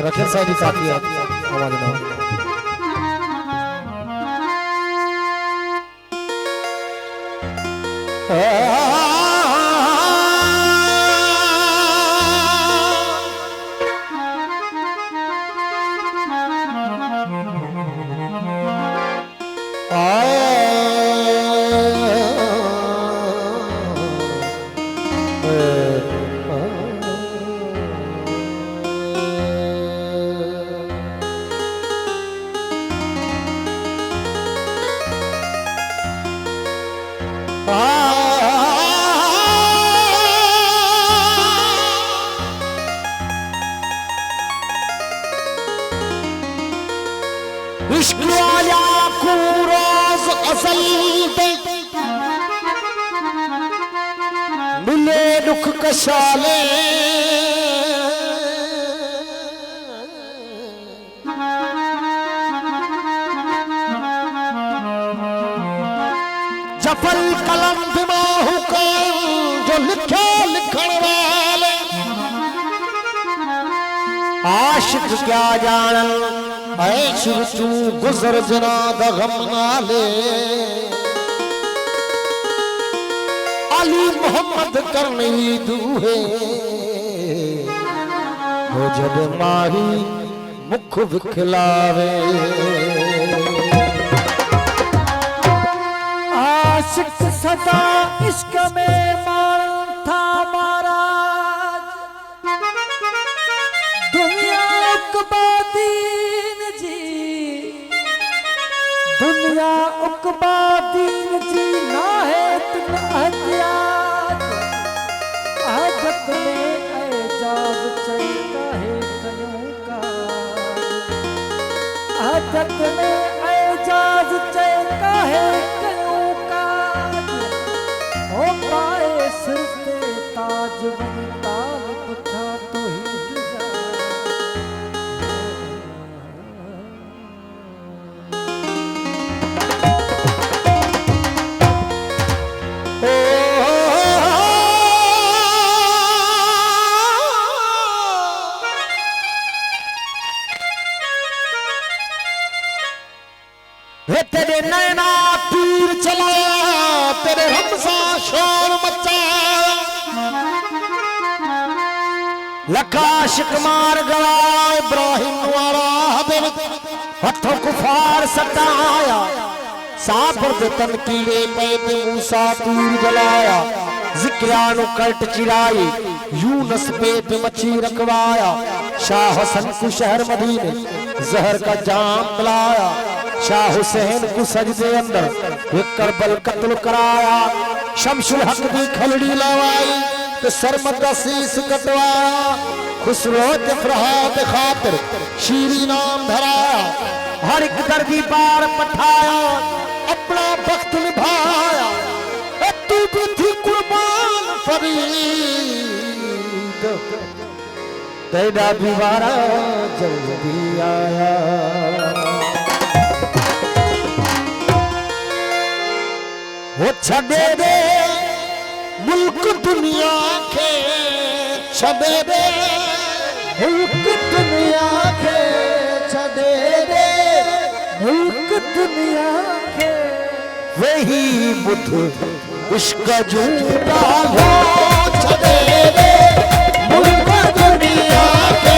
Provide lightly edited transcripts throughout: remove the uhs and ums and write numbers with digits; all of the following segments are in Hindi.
रखें सारी काफी हमारे नाम इश्क आया को रोज असल दे मिले दुख कशाले जफल कलम दिमाहु का जो लिखे लिखण वाले आशिक क्या जानन ऐश तू गुजर जना दा गम नाले अली मोहम्मद करनी दूहे हो जब माही मुख विखलावे आशिक सदा इश्क में मारन था महाराज दुनिया उकबादीन जी दुनिया उकबादीन जी ना है तुम अहतियात आदत में एजाज चलता है कयों का आदत में एजाज चलता है पाए सिर पे ताज बनता उठा तो ही तेरे नैना तीर चलाया तेरे हमसा शोर मचाया लकाशिक मार गया इब्राहिम वाला हबिब हथों कुफार सताया साबर दे तन कीड़े पे मूसा तीर जलाया जिक्रानु कल्ट चिराई यूनस पे मच्छी रखवाया शाह हसन को शहर मदीने जहर का जाम पिलाया शाह हुसैन को सजदे अंदर करबल कत्ल कराया शमशुल हक दी खलड़ी लवाई तो सरमद शीस कटवाया खुसरो जफरहात खातिर शीरी नाम धराया हर एक दर्दी पार पठाया अपना वक्त निभाया तू भी थी कुर्बान फरीद तेरा दीवारा जल्दी आया वो छदे दे मुल्क दुनिया के छदे दे मुल्क दुनिया के छदे दे मुल्क दुनिया के वही बुद्ध इश्क झूठा हो छदे दे मुल्क दुनिया के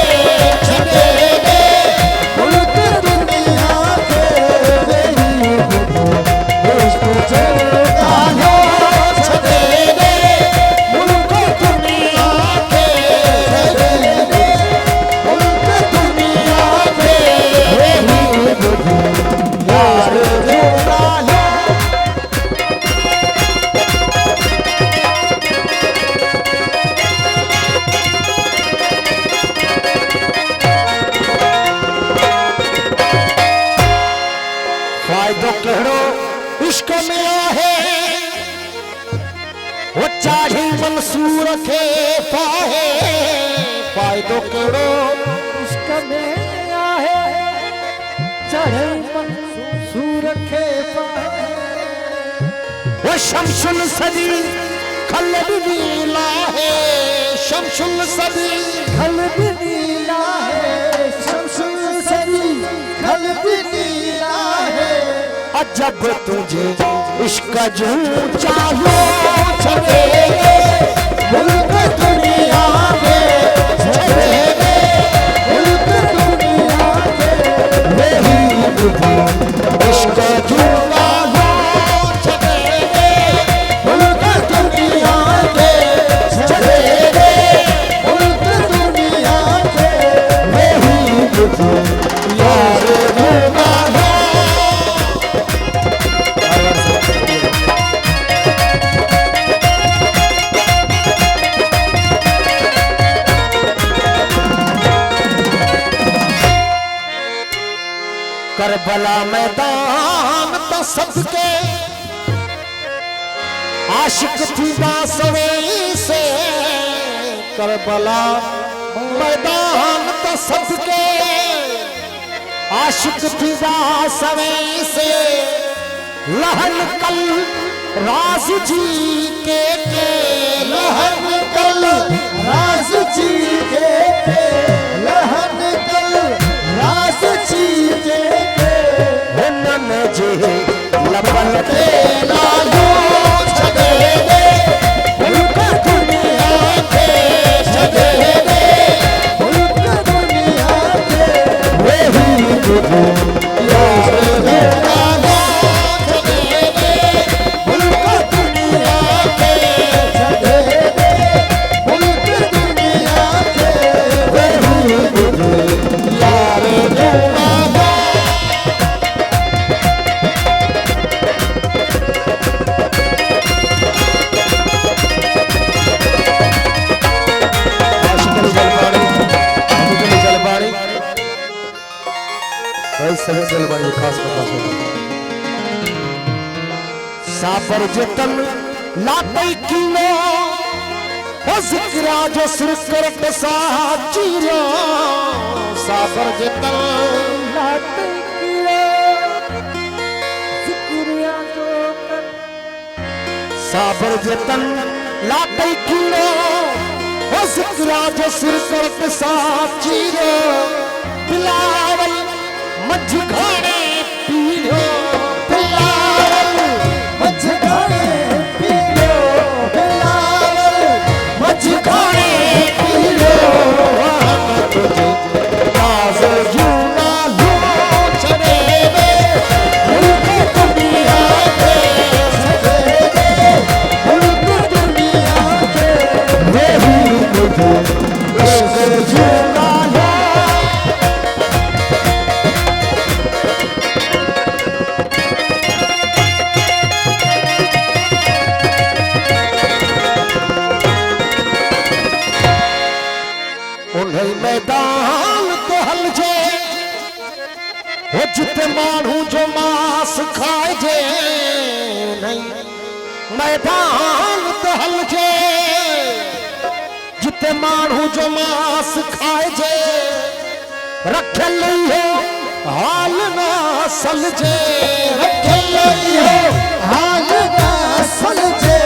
छदे दे मुल्क दुनिया के वही बुद्ध इश्क झूठा इश्क में है वो चाहे मंसूर के पाए फायदो करो इश्क में आहे चाहे मंसूर के पाए वो शमशुल सदी खलब नीला है शमशुल सदी खलब नीला है जब तुझे इश्क जूं चालो छड़ेगे मुल्क दुनिया के छड़ेगे मुल्क दुनिया के वही इश्क जूं चालो छड़ेगे मुल्क दुनिया के छड़ेगे मुल्क दुनिया के वही यार करबला मैदान तो सबके आशिक थी बासवे से करबला मैदान तो सबके आशिक थी बासवे से लहन कल राज जी के लहन कल राज जी के लहन कल राज जी के जे लबन के लालो छड़ेगे मुल्क दुनिया के छड़ेगे मुल्क दुनिया के वही यार लालो छड़ेगे मुल्क दुनिया के छड़ेगे मुल्क दुनिया के वही यार खास साबर जतन लाते किलो हो जिक्रा जो सिर करत साचीरो साबर जतन लाते किलो जिक्रा जो साबर जतन लाते किलो हो जिक्रा जो सिर करत साचीरो बिलावल मझघाड़े पीलो बिलावल मझघाड़े पीलो बिलावल मझघाड़े पीलो तुझे नाज जूना लो छड़ेगे मुल्क दुनिया के छड़ेगे मुल्क दुनिया के वही तुझे इश्क जूना लो मैदान तो हल जे वो जिते मानू जो मांस खाए जे नहीं मैदान तो हल जे जिते मानू जो मांस खाए जे रखल हो हाल ना सलजे रखल हो हाल ना सलजे